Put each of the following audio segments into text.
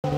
Bonjour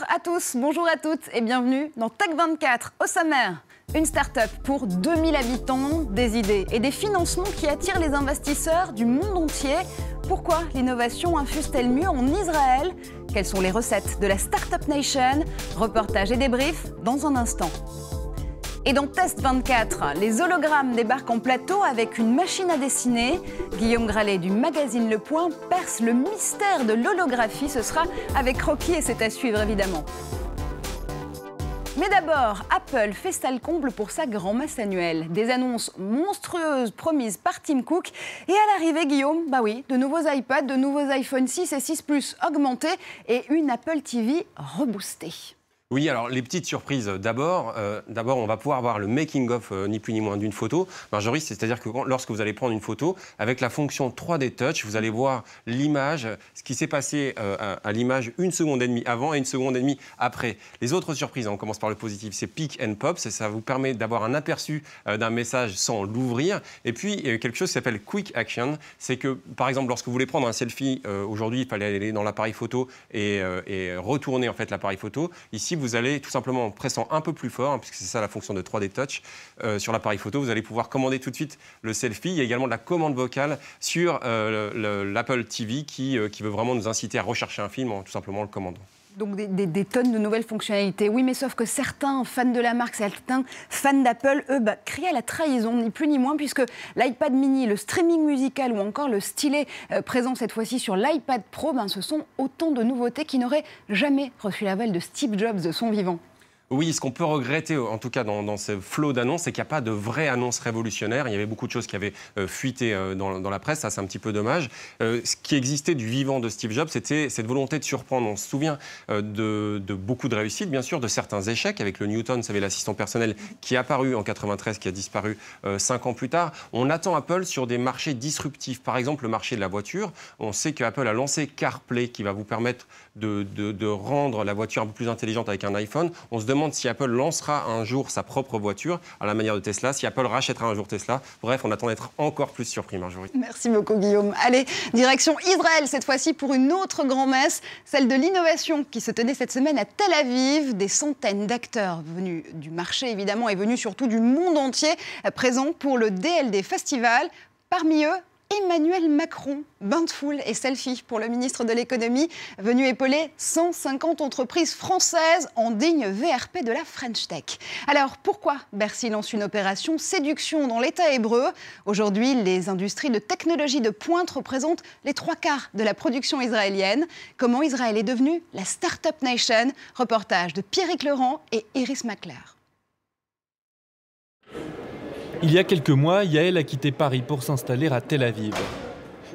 à tous, bonjour à toutes et bienvenue dans Tech24 au sommaire. Une start-up pour 2000 habitants, des idées et des financements qui attirent les investisseurs du monde entier. Pourquoi l'innovation infuse-t-elle mieux en Israël? Quelles sont les recettes de la Startup Nation? Reportage et débrief dans un instant. Et dans Test 24, les hologrammes débarquent en plateau avec une machine à dessiner. Guillaume Gralet du magazine Le Point perce le mystère de l'holographie. Ce sera avec Rocky et c'est à suivre évidemment. Mais d'abord, Apple fait salle comble pour sa grand-messe annuelle. Des annonces monstrueuses promises par Tim Cook. Et à l'arrivée, Guillaume, de nouveaux iPads, de nouveaux iPhone 6 et 6 Plus augmentés et une Apple TV reboostée. Oui, alors les petites surprises d'abord. On va pouvoir voir le making-of, ni plus ni moins, d'une photo. Marjorie, c'est-à-dire que lorsque vous allez prendre une photo, avec la fonction 3D Touch, vous allez voir l'image, ce qui s'est passé à l'image 1 seconde et demie avant et 1 seconde et demie après. Les autres surprises, on commence par le positif, c'est Pick and Pop. Ça vous permet d'avoir un aperçu d'un message sans l'ouvrir. Et puis, quelque chose qui s'appelle Quick Action. C'est que, par exemple, lorsque vous voulez prendre un selfie, aujourd'hui, il fallait aller dans l'appareil photo et retourner en fait l'appareil photo. Ici, vous allez tout simplement en pressant un peu plus fort, puisque c'est ça la fonction de 3D Touch, sur l'appareil photo, vous allez pouvoir commander tout de suite le selfie. Il y a également de la commande vocale sur l'Apple TV qui veut vraiment nous inciter à rechercher un film en tout simplement le commandant. Donc des tonnes de nouvelles fonctionnalités. Oui, mais sauf que certains fans de la marque, certains fans d'Apple, eux, crient à la trahison, ni plus ni moins, puisque l'iPad mini, le streaming musical ou encore le stylet présent cette fois-ci sur l'iPad Pro, ce sont autant de nouveautés qui n'auraient jamais reçu l'aval de Steve Jobs de son vivant. Oui, ce qu'on peut regretter, en tout cas dans ce flot d'annonces, c'est qu'il n'y a pas de vraie annonce révolutionnaire. Il y avait beaucoup de choses qui avaient fuité dans la presse, ça c'est un petit peu dommage. Ce qui existait du vivant de Steve Jobs, c'était cette volonté de surprendre. On se souvient de beaucoup de réussites, bien sûr, de certains échecs. Avec le Newton, vous savez, l'assistant personnel qui est apparu en 93, qui a disparu 5 ans plus tard. On attend Apple sur des marchés disruptifs. Par exemple, le marché de la voiture. On sait qu'Apple a lancé CarPlay, qui va vous permettre de rendre la voiture un peu plus intelligente avec un iPhone. On se demande si Apple lancera un jour sa propre voiture à la manière de Tesla, si Apple rachètera un jour Tesla. Bref, on attend d'être encore plus surpris, Marjorie. Merci beaucoup, Guillaume. Allez, direction Israël, cette fois-ci pour une autre grand-messe, celle de l'innovation qui se tenait cette semaine à Tel Aviv. Des centaines d'acteurs venus du marché, évidemment, et venus surtout du monde entier, présents pour le DLD Festival. Parmi eux, Emmanuel Macron, bain de foule et selfie pour le ministre de l'économie, venu épauler 150 entreprises françaises en digne VRP de la French Tech. Alors pourquoi Bercy lance une opération séduction dans l'État hébreu? Aujourd'hui, les industries de technologie de pointe représentent les 3/4 de la production israélienne. Comment Israël est devenu la Startup Nation? Reportage de Pierrick Laurent et Iris Macler. Il y a quelques mois, Yael a quitté Paris pour s'installer à Tel Aviv.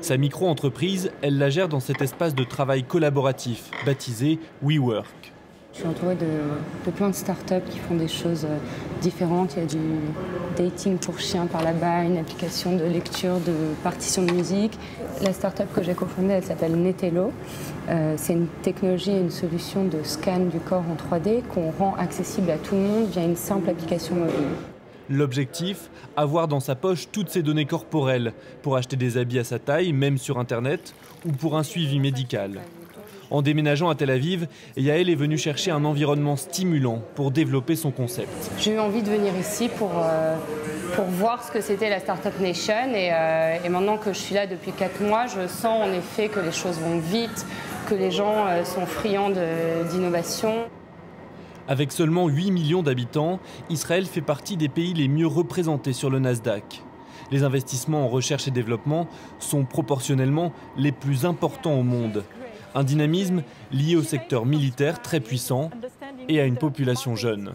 Sa micro-entreprise, elle la gère dans cet espace de travail collaboratif, baptisé WeWork. Je suis entourée de plein de startups qui font des choses différentes. Il y a du dating pour chiens par là-bas, une application de lecture de partitions de musique. La startup que j'ai cofondée, elle s'appelle Netello. C'est une technologie et une solution de scan du corps en 3D qu'on rend accessible à tout le monde via une simple application mobile. L'objectif, avoir dans sa poche toutes ses données corporelles pour acheter des habits à sa taille, même sur Internet, ou pour un suivi médical. En déménageant à Tel Aviv, Yael est venue chercher un environnement stimulant pour développer son concept. J'ai eu envie de venir ici pour voir ce que c'était la Startup Nation et maintenant que je suis là depuis 4 mois, je sens en effet que les choses vont vite, que les gens sont friands d'innovation. Avec seulement 8 millions d'habitants, Israël fait partie des pays les mieux représentés sur le Nasdaq. Les investissements en recherche et développement sont proportionnellement les plus importants au monde. Un dynamisme lié au secteur militaire très puissant et à une population jeune.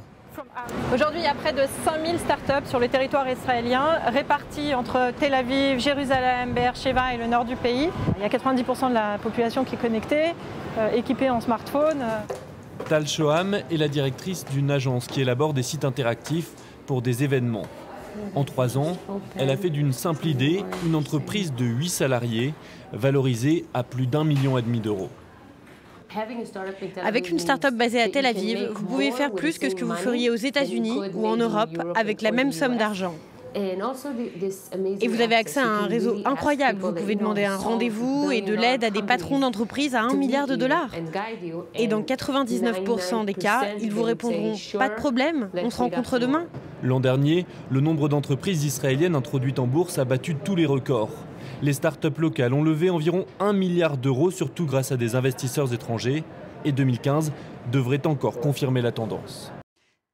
Aujourd'hui, il y a près de 5000 startups sur le territoire israélien, réparties entre Tel Aviv, Jérusalem, Be'er-Sheva et le nord du pays. Il y a 90% de la population qui est connectée, équipée en smartphone. Tal Shoham est la directrice d'une agence qui élabore des sites interactifs pour des événements. En 3 ans, elle a fait d'une simple idée une entreprise de 8 salariés, valorisée à plus d'1,5 million d'euros. Avec une start-up basée à Tel Aviv, vous pouvez faire plus que ce que vous feriez aux États-Unis ou en Europe avec la même somme d'argent. Et vous avez accès à un réseau incroyable. Vous pouvez demander un rendez-vous et de l'aide à des patrons d'entreprises à $1 milliard. Et dans 99% des cas, ils vous répondront « pas de problème, on se rencontre demain ». L'an dernier, le nombre d'entreprises israéliennes introduites en bourse a battu tous les records. Les startups locales ont levé environ $1 milliard, surtout grâce à des investisseurs étrangers. Et 2015 devrait encore confirmer la tendance.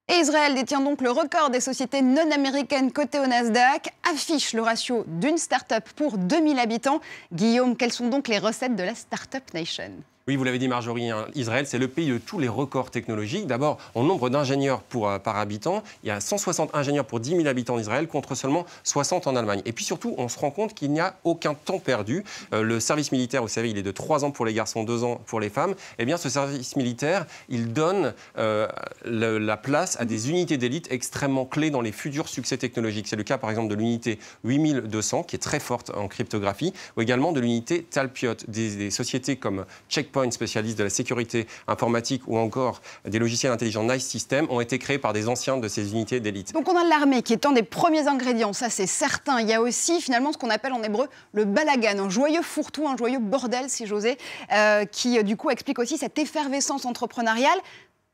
Et Israël détient donc le record des sociétés non américaines cotées au Nasdaq, affiche le ratio d'une start-up pour 2000 habitants. Guillaume, quelles sont donc les recettes de la Startup Nation ? Oui, vous l'avez dit Marjorie, hein, Israël, c'est le pays de tous les records technologiques. D'abord, en nombre d'ingénieurs par habitant, il y a 160 ingénieurs pour 10 000 habitants d'Israël contre seulement 60 en Allemagne. Et puis surtout, on se rend compte qu'il n'y a aucun temps perdu. Le service militaire, vous savez, il est de 3 ans pour les garçons, 2 ans pour les femmes. Eh bien, ce service militaire, il donne la place à des unités d'élite extrêmement clés dans les futurs succès technologiques. C'est le cas, par exemple, de l'unité 8200, qui est très forte en cryptographie, ou également de l'unité Talpiot, des sociétés comme Checkpoint, spécialiste de la sécurité informatique, ou encore des logiciels intelligents Nice System, ont été créés par des anciens de ces unités d'élite. Donc on a l'armée qui est un des premiers ingrédients, ça c'est certain. Il y a aussi finalement ce qu'on appelle en hébreu le balagan, un joyeux fourre-tout, un joyeux bordel si j'osais, qui du coup explique aussi cette effervescence entrepreneuriale.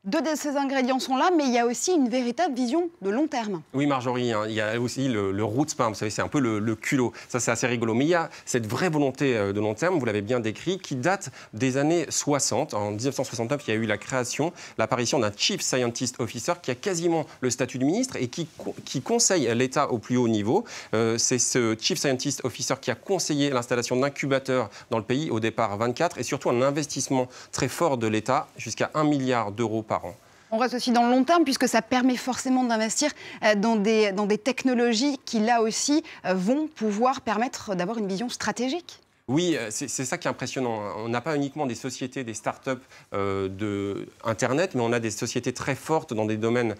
Deux de ces ingrédients sont là, mais il y a aussi une véritable vision de long terme. Oui, Marjorie, hein, il y a aussi le roots spam, vous savez, c'est un peu le culot. Ça, c'est assez rigolo. Mais il y a cette vraie volonté de long terme, vous l'avez bien décrit, qui date des années 60. En 1969, il y a eu l'apparition d'un Chief Scientist Officer qui a quasiment le statut de ministre et qui conseille l'État au plus haut niveau. C'est ce Chief Scientist Officer qui a conseillé l'installation d'incubateurs dans le pays, au départ 24, et surtout un investissement très fort de l'État, jusqu'à $1 milliard par an. On reste aussi dans le long terme puisque ça permet forcément d'investir dans des technologies qui, là aussi, vont pouvoir permettre d'avoir une vision stratégique. Oui, c'est ça qui est impressionnant. On n'a pas uniquement des sociétés, des start-up Internet, mais on a des sociétés très fortes dans des domaines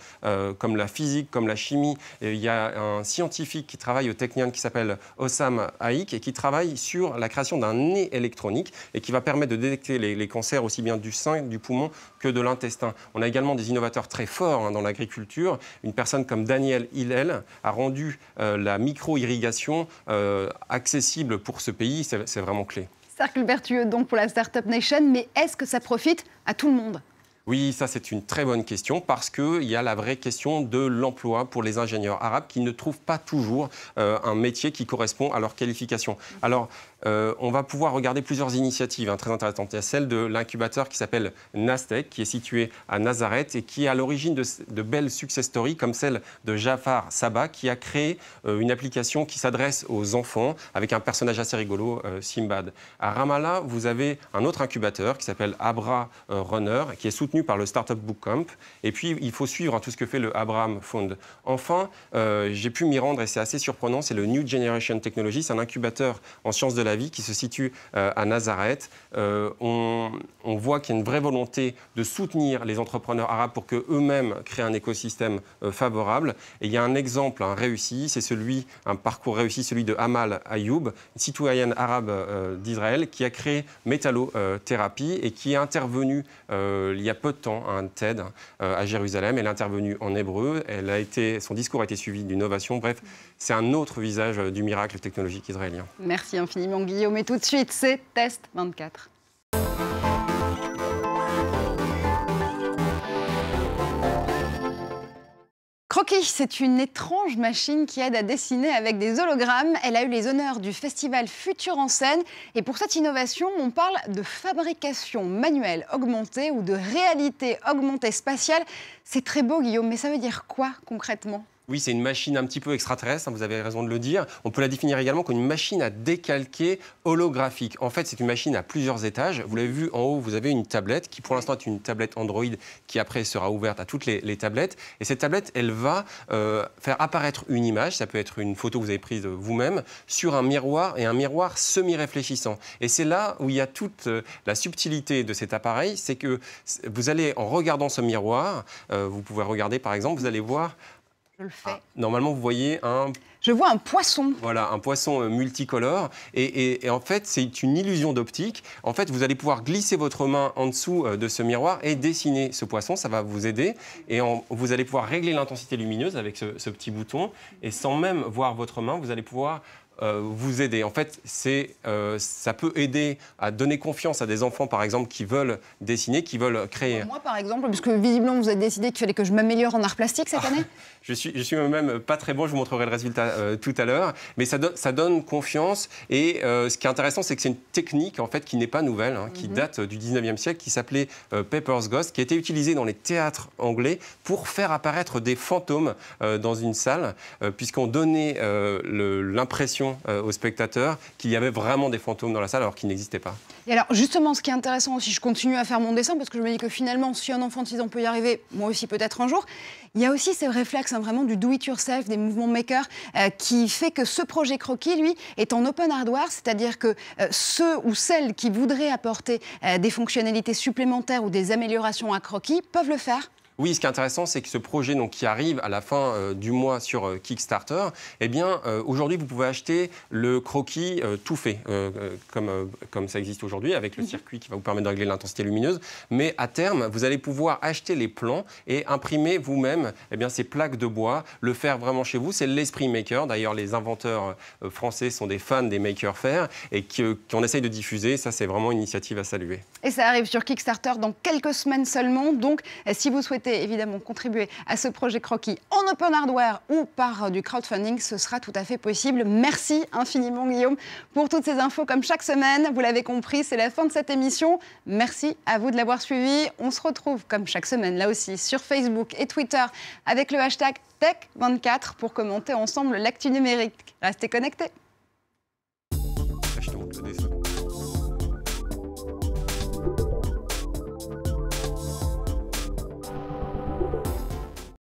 comme la physique, comme la chimie. Et il y a un scientifique qui travaille au Technion qui s'appelle Hossam Haïk et qui travaille sur la création d'un nez électronique et qui va permettre de détecter les cancers aussi bien du sein, du poumon que de l'intestin. On a également des innovateurs très forts dans l'agriculture. Une personne comme Daniel Hillel a rendu la micro-irrigation accessible pour ce pays. C'est vraiment clé. Cercle vertueux donc pour la Startup Nation, mais est-ce que ça profite à tout le monde ? Oui, ça c'est une très bonne question parce qu'il y a la vraie question de l'emploi pour les ingénieurs arabes qui ne trouvent pas toujours un métier qui correspond à leur qualification. Alors, on va pouvoir regarder plusieurs initiatives très intéressantes. Il y a celle de l'incubateur qui s'appelle Nastec, qui est situé à Nazareth et qui est à l'origine de belles success stories comme celle de Jafar Sabah qui a créé une application qui s'adresse aux enfants avec un personnage assez rigolo, Simbad. À Ramallah, vous avez un autre incubateur qui s'appelle Abra Runner qui est soutenu par le Startup Bootcamp. Et puis, il faut suivre tout ce que fait le Abraham Fund. Enfin, j'ai pu m'y rendre et c'est assez surprenant, c'est le New Generation Technology, c'est un incubateur en sciences de la vie qui se situe à Nazareth. On voit qu'il y a une vraie volonté de soutenir les entrepreneurs arabes pour qu'eux-mêmes créent un écosystème favorable. Et il y a un exemple réussi, c'est un parcours réussi, celui de Amal Ayoub, une citoyenne arabe d'Israël qui a créé Métallothérapie et qui est intervenue il y a peu de temps à un TED à Jérusalem. Elle est intervenue en hébreu. Son discours a été suivi d'une ovation. Bref, c'est un autre visage du miracle technologique israélien. Merci infiniment Guillaume. Et tout de suite, c'est Test 24. Croquis, c'est une étrange machine qui aide à dessiner avec des hologrammes. Elle a eu les honneurs du festival Futur en scène. Et pour cette innovation, on parle de fabrication manuelle augmentée ou de réalité augmentée spatiale. C'est très beau, Guillaume, mais ça veut dire quoi concrètement ? Oui, c'est une machine un petit peu extraterrestre, vous avez raison de le dire. On peut la définir également comme une machine à décalquer holographique. En fait, c'est une machine à plusieurs étages. Vous l'avez vu, en haut, vous avez une tablette qui, pour l'instant, est une tablette Android qui, après, sera ouverte à toutes les tablettes. Et cette tablette, elle va faire apparaître une image, ça peut être une photo que vous avez prise vous-même, sur un miroir et un miroir semi-réfléchissant. Et c'est là où il y a toute la subtilité de cet appareil, c'est que vous allez, en regardant ce miroir, vous pouvez regarder, par exemple, vous allez voir... Je le fais. Normalement, vous voyez un Je vois un poisson. Voilà, un poisson multicolore. Et en fait, c'est une illusion d'optique. En fait, vous allez pouvoir glisser votre main en dessous de ce miroir et dessiner ce poisson. Ça va vous aider. Et vous allez pouvoir régler l'intensité lumineuse avec ce petit bouton. Et sans même voir votre main, vous allez pouvoir vous aider. En fait, ça peut aider à donner confiance à des enfants, par exemple, qui veulent dessiner, qui veulent créer. Moi, par exemple, puisque visiblement, vous avez décidé qu'il fallait que je m'améliore en art plastique cette année. Je suis même pas très bon, je vous montrerai le résultat tout à l'heure, mais ça donne confiance. Et ce qui est intéressant, c'est que c'est une technique en fait, qui n'est pas nouvelle, qui date du 19e siècle, qui s'appelait Paper's Ghost, qui a été utilisée dans les théâtres anglais pour faire apparaître des fantômes dans une salle, puisqu'on donnait l'impression aux spectateurs qu'il y avait vraiment des fantômes dans la salle alors qu'ils n'existaient pas. Et alors justement, ce qui est intéressant aussi, je continue à faire mon dessin parce que je me dis que finalement, si un enfant de 6 ans peut y arriver, moi aussi peut-être un jour, il y a aussi ces réflexes vraiment du do-it-yourself, des mouvements makers, qui fait que ce projet croquis, lui, est en open hardware, c'est-à-dire que ceux ou celles qui voudraient apporter des fonctionnalités supplémentaires ou des améliorations à croquis peuvent le faire. Oui, ce qui est intéressant, c'est que ce projet qui arrive à la fin du mois sur Kickstarter, eh bien, aujourd'hui, vous pouvez acheter le croquis tout fait, comme ça existe aujourd'hui, avec le circuit qui va vous permettre de régler l'intensité lumineuse. Mais à terme, vous allez pouvoir acheter les plans et imprimer vous-même ces plaques de bois, le faire vraiment chez vous. C'est l'esprit maker. D'ailleurs, les inventeurs français sont des fans des maker faire et qu'on essaye de diffuser. Ça, c'est vraiment une initiative à saluer. Et ça arrive sur Kickstarter dans quelques semaines seulement. Donc, si vous souhaitez évidemment contribuer à ce projet croquis en open hardware ou par du crowdfunding, ce sera tout à fait possible. Merci infiniment Guillaume pour toutes ces infos comme chaque semaine. Vous l'avez compris, c'est la fin de cette émission. Merci à vous de l'avoir suivi. On se retrouve comme chaque semaine là aussi sur Facebook et Twitter avec le hashtag Tech24 pour commenter ensemble l'actu numérique. Restez connectés.